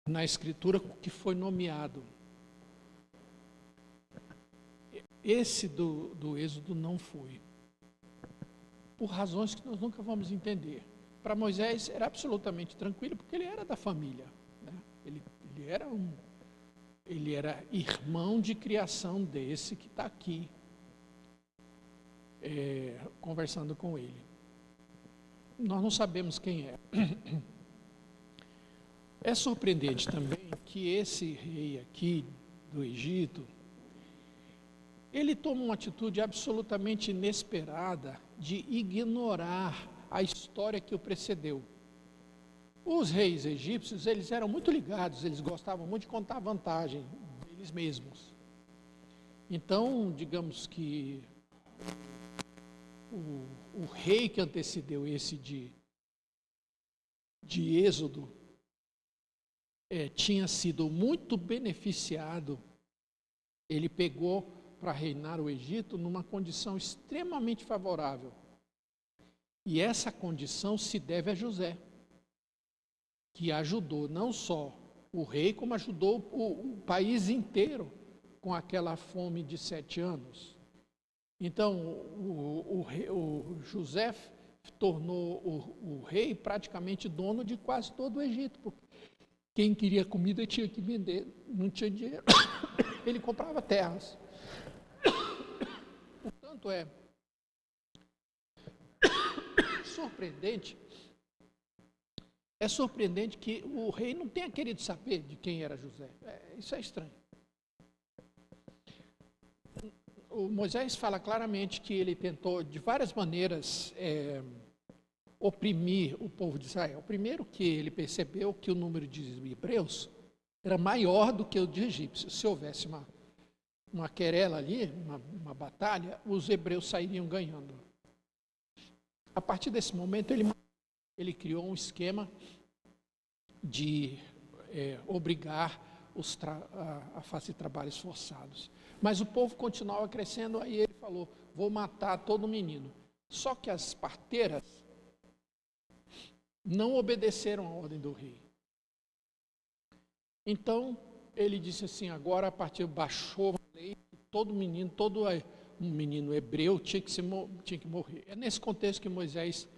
na Escritura que foi nomeado. Esse do Êxodo não foi, por razões que nós nunca vamos entender. Para Moisés era absolutamente tranquilo, porque ele era da família, né? Ele era irmão de criação desse que está aqui, conversando com ele. Nós não sabemos quem é. É surpreendente também que esse rei aqui do Egito, ele toma uma atitude absolutamente inesperada de ignorar a história que o precedeu. Os reis egípcios, eles eram muito ligados, eles gostavam muito de contar vantagem deles mesmos. Então, digamos que o rei que antecedeu esse de Êxodo tinha sido muito beneficiado. Ele pegou para reinar o Egito numa condição extremamente favorável. E essa condição se deve a José, que ajudou não só o rei, como ajudou o país inteiro com aquela fome de 7 anos. Então, o José tornou o rei praticamente dono de quase todo o Egito, porque quem queria comida tinha que vender, não tinha dinheiro, ele comprava terras. Portanto, é surpreendente que o rei não tenha querido saber de quem era José. Isso é estranho. O Moisés fala claramente que ele tentou, de várias maneiras, oprimir o povo de Israel. Primeiro, que ele percebeu que o número de hebreus era maior do que o de egípcios. Se houvesse uma querela ali, uma batalha, os hebreus sairiam ganhando. A partir desse momento, ele criou um esquema de obrigar a fazer trabalhos forçados. Mas o povo continuava crescendo, aí ele falou, vou matar todo menino. Só que as parteiras não obedeceram à ordem do rei. Então, ele disse assim, agora a partir baixou a lei, todo um menino hebreu tinha que morrer. É nesse contexto que Moisés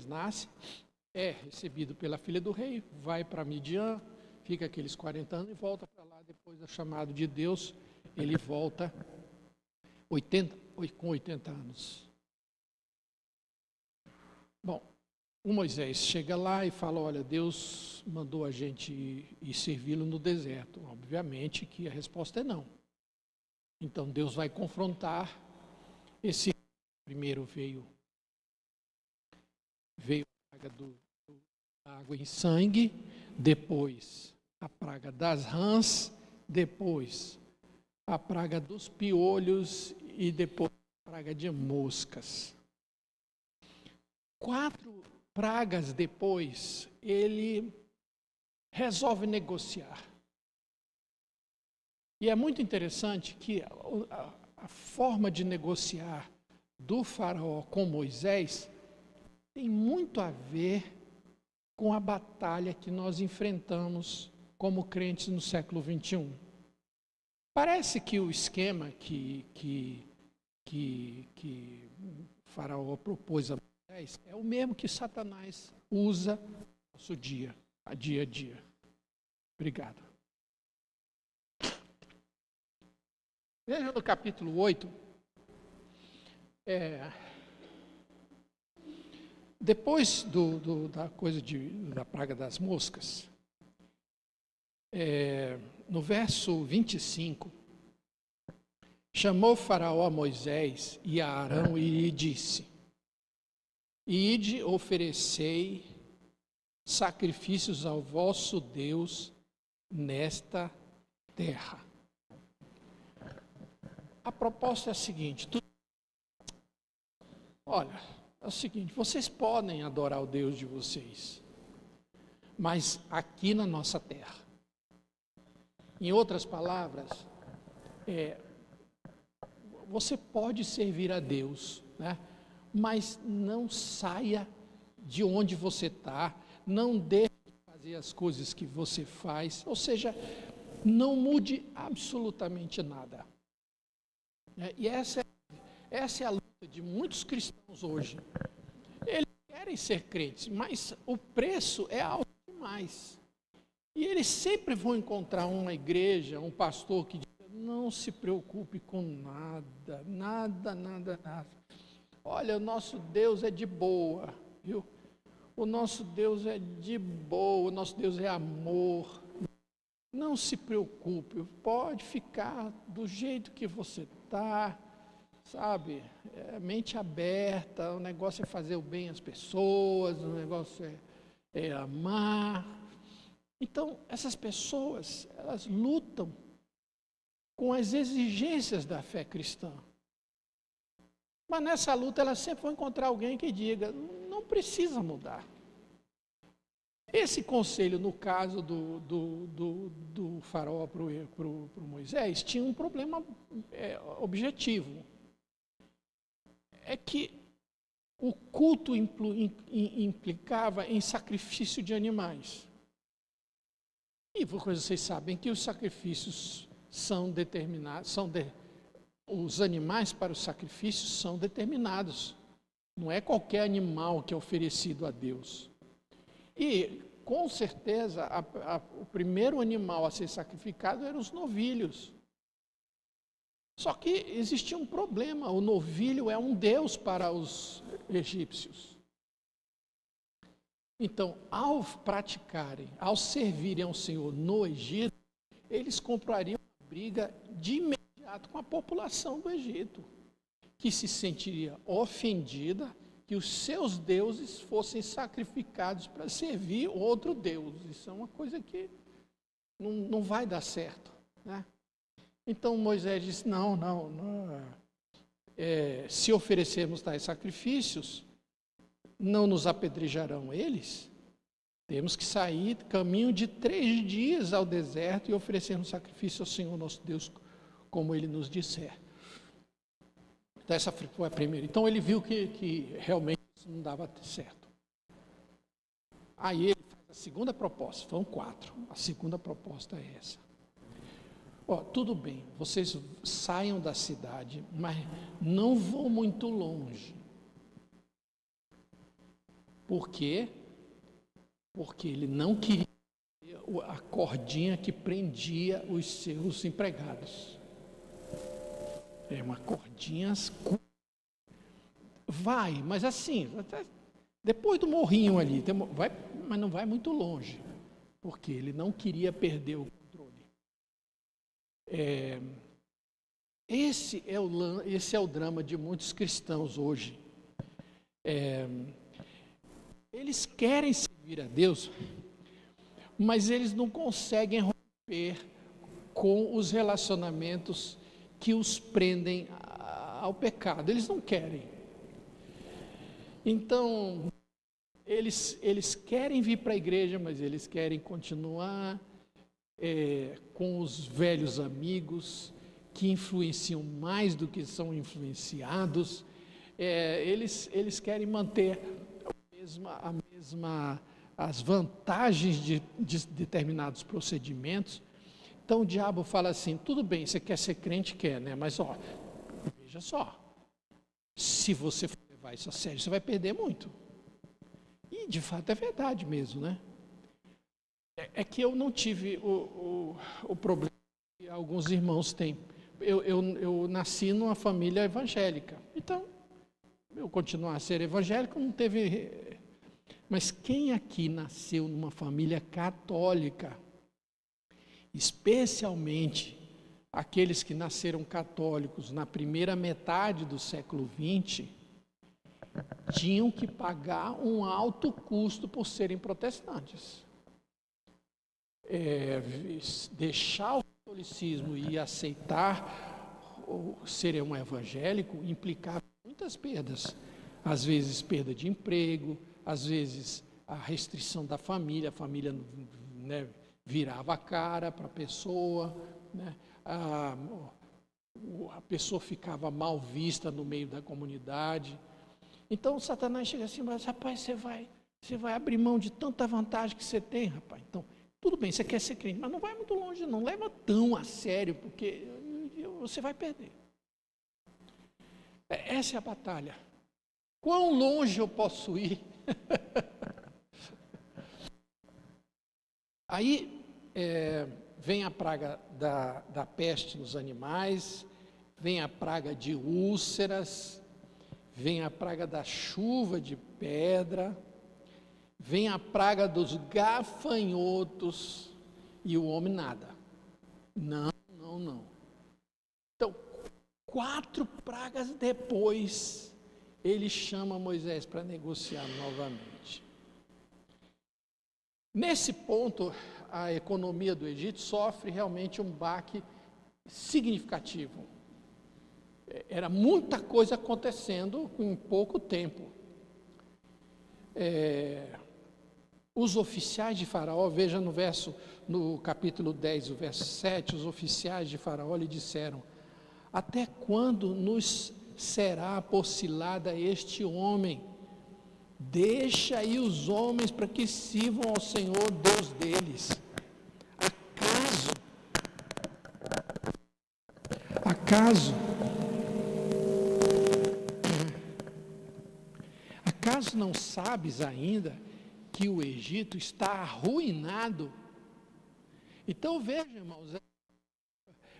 nasce, é recebido pela filha do rei, vai para Midian, fica aqueles 40 anos e volta para lá, depois do chamado de Deus, ele volta com 80 anos. Bom, o Moisés chega lá e fala, olha, Deus mandou a gente ir servi-lo no deserto. Obviamente que a resposta é não. Então Deus vai confrontar esse. Primeiro veio a praga da água em sangue, depois a praga das rãs, depois a praga dos piolhos e depois a praga de moscas. 4 pragas depois, ele resolve negociar. E é muito interessante que a forma de negociar do faraó com Moisés tem muito a ver com a batalha que nós enfrentamos como crentes no século XXI. Parece que o esquema que o faraó propôs a Moisés é o mesmo que Satanás usa no nosso dia a dia. Obrigado. Veja no capítulo 8, depois da coisa da praga das moscas, no verso 25, chamou Faraó a Moisés e a Arão e lhe disse, ide, oferecei sacrifícios ao vosso Deus nesta terra. A proposta é a seguinte, olha, é o seguinte, vocês podem adorar o Deus de vocês, mas aqui na nossa terra. Em outras palavras, você pode servir a Deus, né? Mas não saia de onde você está, não deixe de fazer as coisas que você faz, ou seja, não mude absolutamente nada. E essa é a luta de muitos cristãos hoje. Eles querem ser crentes, mas o preço é alto demais. E eles sempre vão encontrar uma igreja, um pastor que diz: não se preocupe com nada, nada, nada, nada. Olha, o nosso Deus é de boa, viu? O nosso Deus é de boa, o nosso Deus é amor. Não se preocupe, pode ficar do jeito que você está, sabe? Mente aberta, o negócio é fazer o bem às pessoas, o negócio é amar. Então, essas pessoas, elas lutam com as exigências da fé cristã. Mas nessa luta, elas sempre vão encontrar alguém que diga: não precisa mudar. Esse conselho, no caso do faraó para o Moisés, tinha um problema objetivo. É que o culto implicava em sacrifício de animais. E vocês sabem que os sacrifícios são determinados, os animais para os sacrifícios são determinados. Não é qualquer animal que é oferecido a Deus. E, com certeza, o primeiro animal a ser sacrificado eram os novilhos. Só que existia um problema: o novilho é um deus para os egípcios. Então, ao servirem ao Senhor no Egito, eles comprariam uma briga de imediato com a população do Egito, que se sentiria ofendida que os seus deuses fossem sacrificados para servir outro Deus. Isso é uma coisa que não vai dar certo, né? Então Moisés disse: não. Se oferecermos tais sacrifícios, não nos apedrejarão eles? Temos que sair caminho de 3 dias ao deserto e oferecer um sacrifício ao Senhor nosso Deus, como Ele nos disser. Então, essa foi a primeira. Então ele viu que realmente isso não dava certo. Aí ele faz a segunda proposta, foram 4. A segunda proposta é essa. Tudo bem, vocês saiam da cidade, mas não vão muito longe. Por quê? Porque ele não queria a cordinha que prendia os seus empregados. Uma cordinha. Vai, mas assim, depois do morrinho ali, mas não vai muito longe, porque ele não queria perder o controle. Esse é o drama de muitos cristãos hoje. Eles querem servir a Deus, mas eles não conseguem romper com os relacionamentos que os prendem ao pecado. Eles não querem. Então, eles querem vir para a igreja, mas eles querem continuar com os velhos amigos que influenciam mais do que são influenciados. Eles querem manter as vantagens de determinados procedimentos. Então o diabo fala assim: tudo bem, você quer ser crente? Quer, né? Mas veja só, se você for levar isso a sério, você vai perder muito. E de fato é verdade mesmo, né? É que eu não tive o problema que alguns irmãos têm. Eu nasci numa família evangélica, então eu continuar a ser evangélico não teve. Mas quem aqui nasceu numa família católica, especialmente aqueles que nasceram católicos na primeira metade do século XX, tinham que pagar um alto custo por serem protestantes. Deixar o catolicismo e aceitar ser um evangélico implicava muitas perdas. Às vezes perda de emprego, às vezes a restrição da família, a família, né, virava a cara para a pessoa, né? A pessoa ficava mal vista no meio da comunidade. Então Satanás chega assim: mas rapaz, você vai Você vai abrir mão de tanta vantagem que você tem, rapaz. Então, tudo bem, você quer ser crente, mas não vai muito longe, não leva tão a sério, porque você vai perder. Essa é a batalha. Quão longe eu posso ir? Aí vem a praga da peste nos animais, vem a praga de úlceras, vem a praga da chuva de pedra, vem a praga dos gafanhotos e o homem nada. Não. Então, 4 pragas depois, ele chama Moisés para negociar novamente. Nesse ponto, a economia do Egito sofre realmente um baque significativo. Era muita coisa acontecendo em pouco tempo. Os oficiais de Faraó, veja no capítulo 10, o verso 7, os oficiais de Faraó lhe disseram: até quando nos será por cilada este homem? Deixa aí os homens para que sirvam ao Senhor Deus deles. Acaso não sabes ainda que o Egito está arruinado? Então veja, irmãos,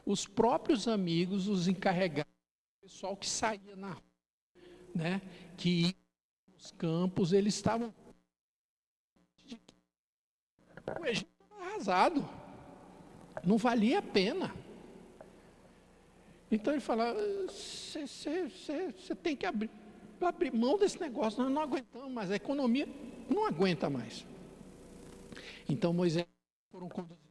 os próprios amigos, os encarregados, o pessoal que saía na rua, né, que ia nos campos, eles estavam... O Egito estava arrasado, não valia a pena. Então ele fala: você tem que abrir mão desse negócio, nós não aguentamos mais, a economia não aguenta mais. Então Moisés foram conduzidos.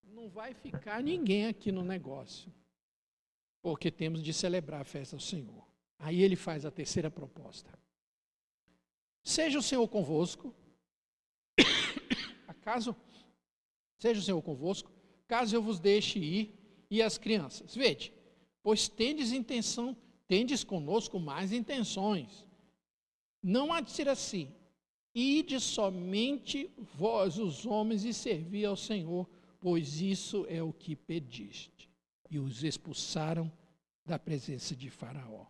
Não vai ficar ninguém aqui no negócio, porque temos de celebrar a festa do Senhor. Aí ele faz a terceira proposta: seja o Senhor convosco, seja o Senhor convosco, caso eu vos deixe ir, e as crianças. Vede, pois tendes conosco mais intenções. Não há de ser assim. Ide somente vós, os homens, e servi ao Senhor, pois isso é o que pediste. E os expulsaram da presença de Faraó.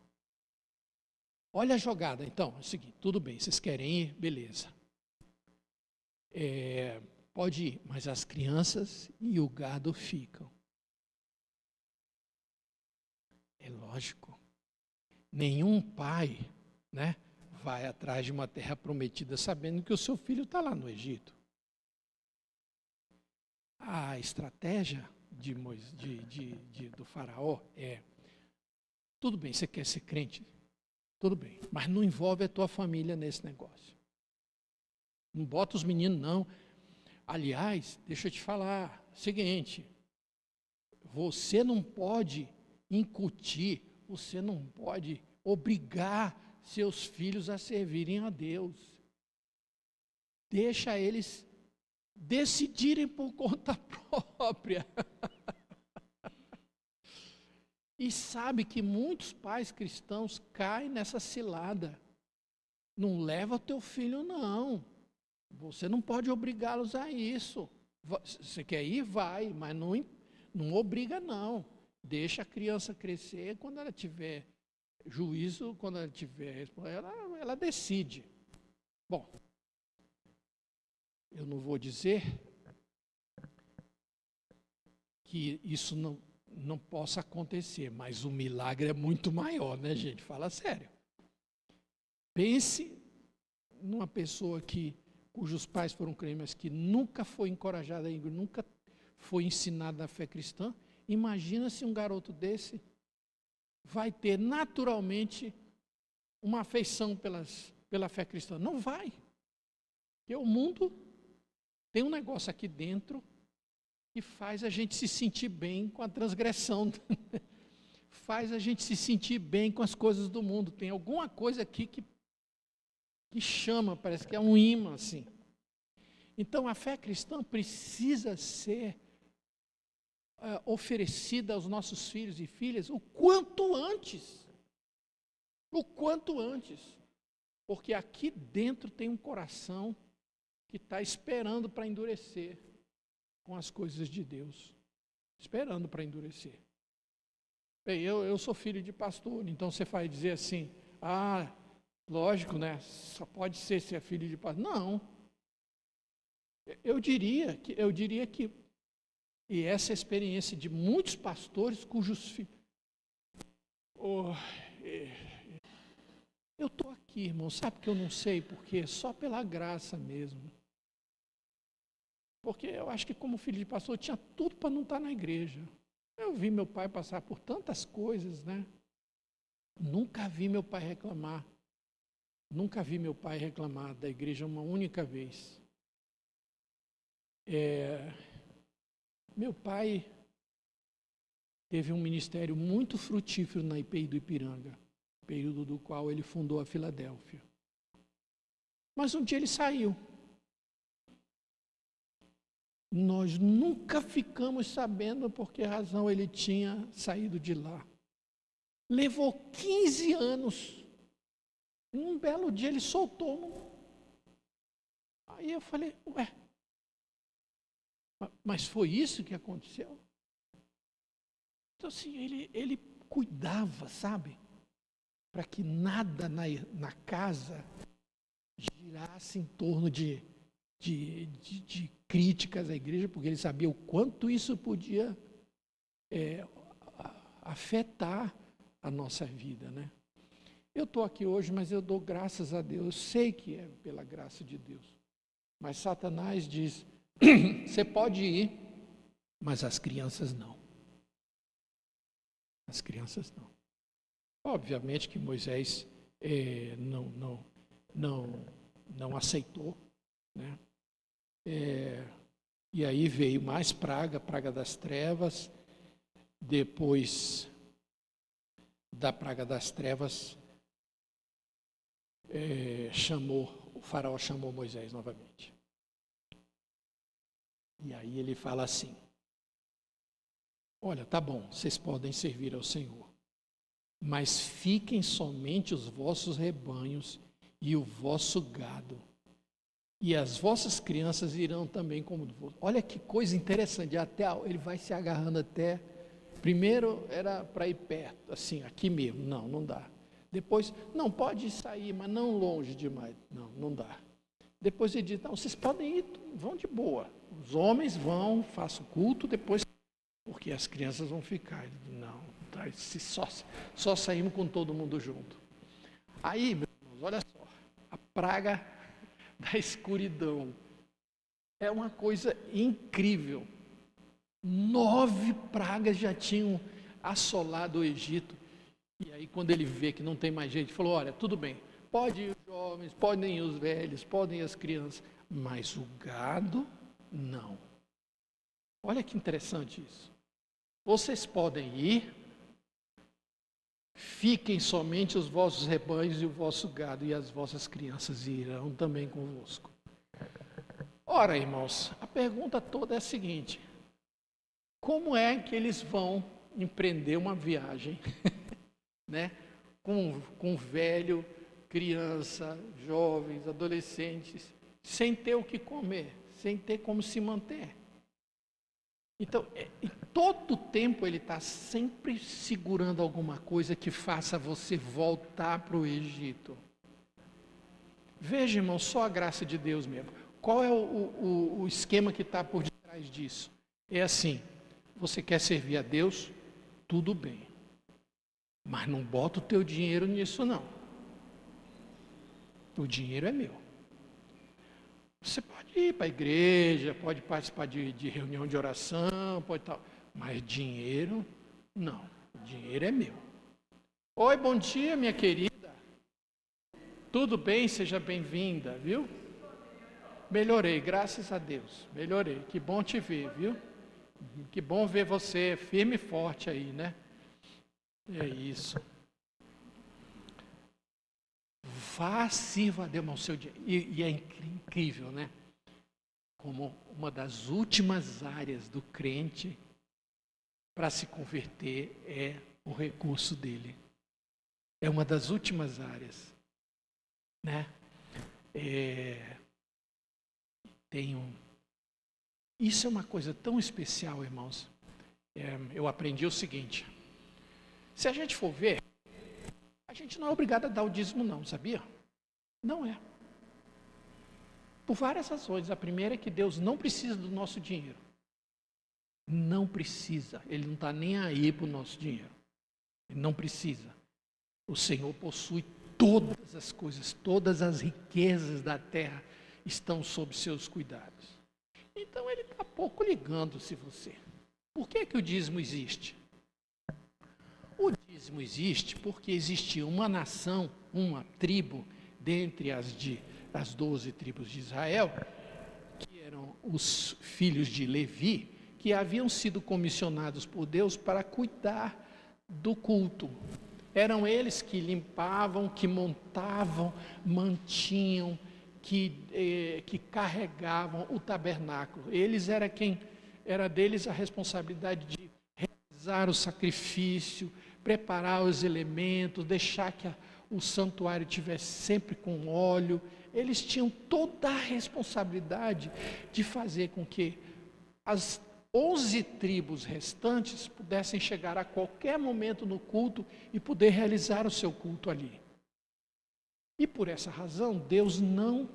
Olha a jogada, então, é o seguinte: tudo bem, vocês querem ir? Beleza. Pode ir, mas as crianças e o gado ficam. É lógico. Nenhum pai, né, vai atrás de uma terra prometida sabendo que o seu filho está lá no Egito. A estratégia do faraó é: tudo bem, você quer ser crente? Tudo bem, mas não envolve a tua família nesse negócio. Não bota os meninos, não. Aliás, deixa eu te falar, seguinte: você não pode incutir, você não pode obrigar seus filhos a servirem a Deus. Deixa eles decidirem por conta própria. E sabe que muitos pais cristãos caem nessa cilada. Não leva o teu filho, não. Você não pode obrigá-los a isso. Você quer ir? Vai, mas não obriga, não. Deixa a criança crescer, quando ela tiver juízo, quando ela tiver, ela decide. Bom, eu não vou dizer que isso não possa acontecer, mas o milagre é muito maior, né, gente? Fala sério. Pense numa pessoa cujos pais foram crentes, mas que nunca foi encorajada, nunca foi ensinada na fé cristã. Imagina se um garoto desse vai ter naturalmente uma afeição pela fé cristã. Não vai. Porque o mundo tem um negócio aqui dentro que faz a gente se sentir bem com a transgressão. Faz a gente se sentir bem com as coisas do mundo. Tem alguma coisa aqui que chama, parece que é um imã, assim. Então, a fé cristã precisa ser oferecida aos nossos filhos e filhas o quanto antes. O quanto antes. Porque aqui dentro tem um coração que está esperando para endurecer com as coisas de Deus. Esperando para endurecer. Bem, eu sou filho de pastor, então você vai dizer assim, lógico, né? Só pode ser se é filho de pastor. Não. Eu diria que e essa é a experiência de muitos pastores cujos filhos. Eu estou aqui, irmão, sabe que eu não sei por quê? Só pela graça mesmo. Porque eu acho que como filho de pastor eu tinha tudo para não estar na igreja. Eu vi meu pai passar por tantas coisas, né? Nunca vi meu pai reclamar. Nunca vi meu pai reclamar da igreja uma única vez. Meu pai teve um ministério muito frutífero na IPI do Ipiranga, período do qual ele fundou a Filadélfia. Mas um dia ele saiu. Nós nunca ficamos sabendo por que razão ele tinha saído de lá. Levou 15 anos. E um belo dia ele soltou. Aí eu falei, mas foi isso que aconteceu? Então, assim, ele cuidava, sabe? Para que nada na casa girasse em torno de críticas à igreja, porque ele sabia o quanto isso podia afetar a nossa vida, né? Eu estou aqui hoje, mas eu dou graças a Deus, eu sei que é pela graça de Deus. Mas Satanás diz, você pode ir, mas as crianças não. As crianças não. Obviamente que Moisés não aceitou, né? E aí veio mais praga das trevas. Depois da praga das trevas, o faraó chamou Moisés novamente. E aí ele fala assim, olha, tá bom, vocês podem servir ao Senhor, mas fiquem somente os vossos rebanhos e o vosso gado, e as vossas crianças irão também como do vosso. Olha que coisa interessante, ele vai se agarrando até, primeiro era para ir perto, assim, aqui mesmo, não dá. Depois, não, pode sair, mas não longe demais, não dá. Depois ele diz, não, vocês podem ir, vão de boa. Os homens vão, façam culto, depois, porque as crianças vão ficar. Ele diz, não, tá, só saímos com todo mundo junto. Aí, meus irmãos, olha só, a praga da escuridão é uma coisa incrível. 9 pragas já tinham assolado o Egito. E aí, quando ele vê que não tem mais jeito, ele falou, olha, tudo bem, pode ir os jovens, podem ir os velhos, podem ir as crianças, mas o gado, não. Olha que interessante isso. Vocês podem ir, fiquem somente os vossos rebanhos e o vosso gado, e as vossas crianças irão também convosco. Ora, irmãos, a pergunta toda é a seguinte, como é que eles vão empreender uma viagem, né? Com velho, criança, jovens, adolescentes, sem ter o que comer, sem ter como se manter? Então, em todo tempo ele está sempre segurando alguma coisa que faça você voltar para o Egito. Veja, irmão, só a graça de Deus mesmo. Qual é o esquema que está por detrás disso? É assim, você quer servir a Deus? Tudo bem. Mas não bota o teu dinheiro nisso, não. O dinheiro é meu. Você pode ir para a igreja, pode participar de reunião de oração, pode tal. Mas dinheiro, não. O dinheiro é meu. Oi, bom dia, minha querida. Tudo bem? Seja bem-vinda, viu? Melhorei, graças a Deus. Melhorei. Que bom te ver, viu? Que bom ver você firme e forte aí, né? É isso. Vá, sirva a Deus ao seu dia. E é incrível, né? Como uma das últimas áreas do crente para se converter é o recurso dele. É uma das últimas áreas, né? Isso é uma coisa tão especial, irmãos. Eu aprendi o seguinte: se a gente for ver, a gente não é obrigado a dar o dízimo, não, sabia? Não é. Por várias razões. A primeira é que Deus não precisa do nosso dinheiro. Não precisa. Ele não está nem aí para o nosso dinheiro. Ele não precisa. O Senhor possui todas as coisas, todas as riquezas da terra estão sob seus cuidados. Então ele está pouco ligando-se você. Por que o dízimo existe? O dízimo existe porque existia uma nação, uma tribo, dentre as 12 tribos de Israel, que eram os filhos de Levi, que haviam sido comissionados por Deus para cuidar do culto. Eram eles que limpavam, que montavam, mantinham, que carregavam o tabernáculo. Era deles a responsabilidade de realizar o sacrifício, preparar os elementos, deixar que o santuário tivesse sempre com óleo. Eles tinham toda a responsabilidade de fazer com que as 11 tribos restantes pudessem chegar a qualquer momento no culto e poder realizar o seu culto ali. E por essa razão, Deus não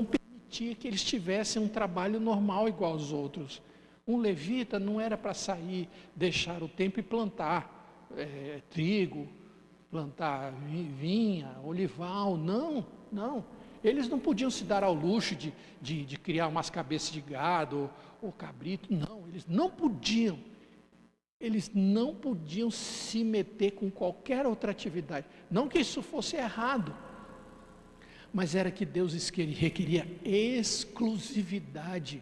permitia que eles tivessem um trabalho normal igual aos outros. Um levita não era para sair, deixar o tempo e plantar trigo, plantar vinha, olival, não. Eles não podiam se dar ao luxo de criar umas cabeças de gado ou cabrito, não, eles não podiam. Eles não podiam se meter com qualquer outra atividade. Não que isso fosse errado, mas era que Deus requeria exclusividade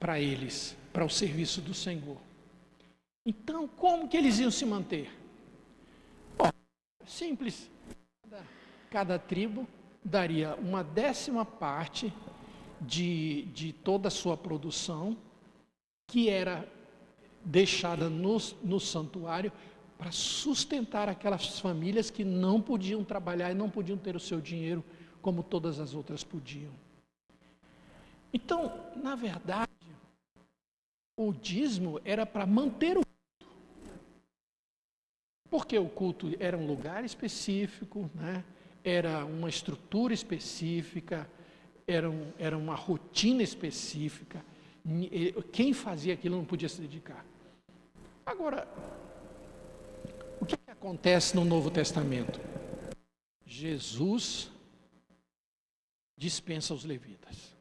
para eles, para o serviço do Senhor. Então, como que eles iam se manter? Bom, simples. Cada tribo daria 1/10 de toda a sua produção, que era deixada no santuário para sustentar aquelas famílias que não podiam trabalhar e não podiam ter o seu dinheiro como todas as outras podiam. Então, na verdade, o dízimo era para manter o culto. Porque o culto era um lugar específico, né? Era uma estrutura específica, era uma rotina específica. Quem fazia aquilo não podia se dedicar. Agora, o que acontece no Novo Testamento? Jesus dispensa os levitas.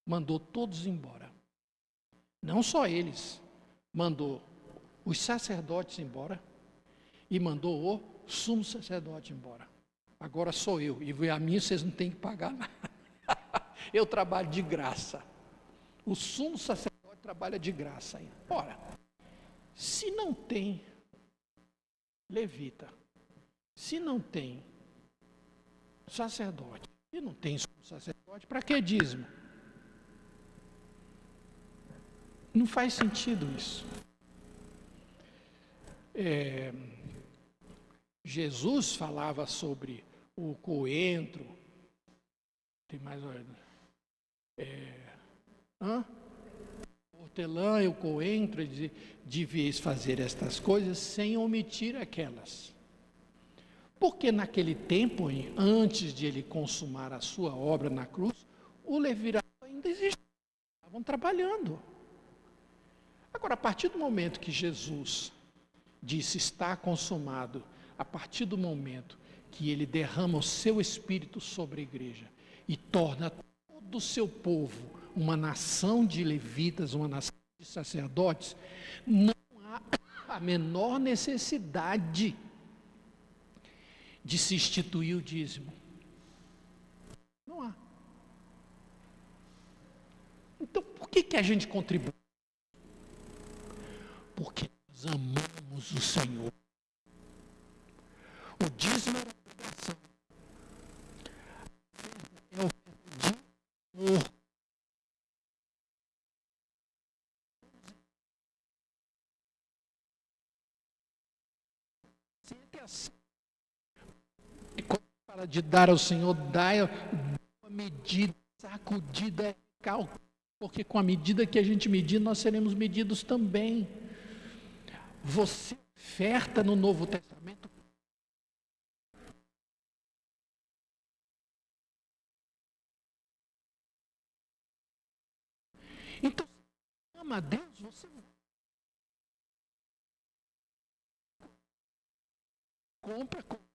Mandou todos embora. Não só eles, mandou os sacerdotes embora e mandou o sumo sacerdote embora. Agora sou eu, e a mim vocês não têm que pagar nada. Eu trabalho de graça. O sumo sacerdote trabalha de graça ainda. Ora, se não tem levita, se não tem sacerdote, se não tem sumo sacerdote, para que dízimo? Não faz sentido isso. Jesus falava sobre o coentro. Tem mais hortelã, e o coentro, ele dizia, devíeis fazer estas coisas sem omitir aquelas. Porque naquele tempo, antes de ele consumar a sua obra na cruz, o levirato ainda existia, estavam trabalhando. Agora, a partir do momento que Jesus disse está consumado, a partir do momento que ele derrama o seu Espírito sobre a igreja e torna todo o seu povo uma nação de levitas, uma nação de sacerdotes, não há a menor necessidade de se instituir o dízimo. Não há. Então, por que a gente contribui? Porque nós amamos o Senhor. O dízimo é obrigação. É o de amor. E quando fala de dar ao Senhor, dá uma medida, sacudida, cálculo. Porque com a medida que a gente medir, nós seremos medidos também. Você oferta no Novo Testamento. Então, se ama a Deus, você compra com